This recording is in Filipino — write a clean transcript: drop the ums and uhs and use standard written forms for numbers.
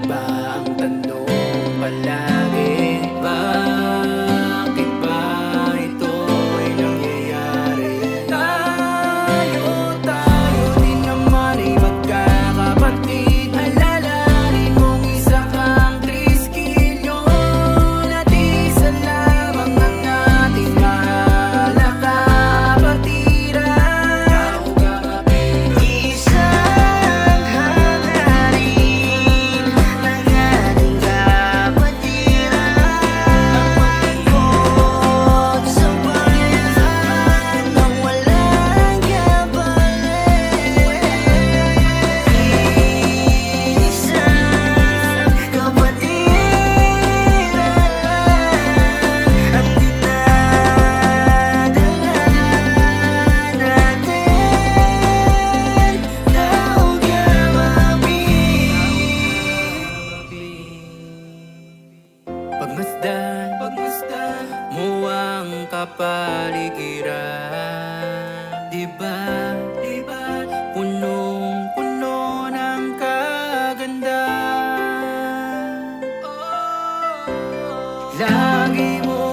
ba ang tanong palagi? Bakit ba ito'y nangyayari? Tayo din naman ay magkakapatid. Alalahanin mong isa kang triskilyo at isa lamang ang ating mahal na kapatiran. Isang hangarin ng ating kapatiran, ang magtagpo sa bayan ng walang kapalit. Isang kapatiran ang dinadala natin, taong Pagmasdan mo ang kapaligiran, diba? Punong-puno ng kagandahan. Lagi mo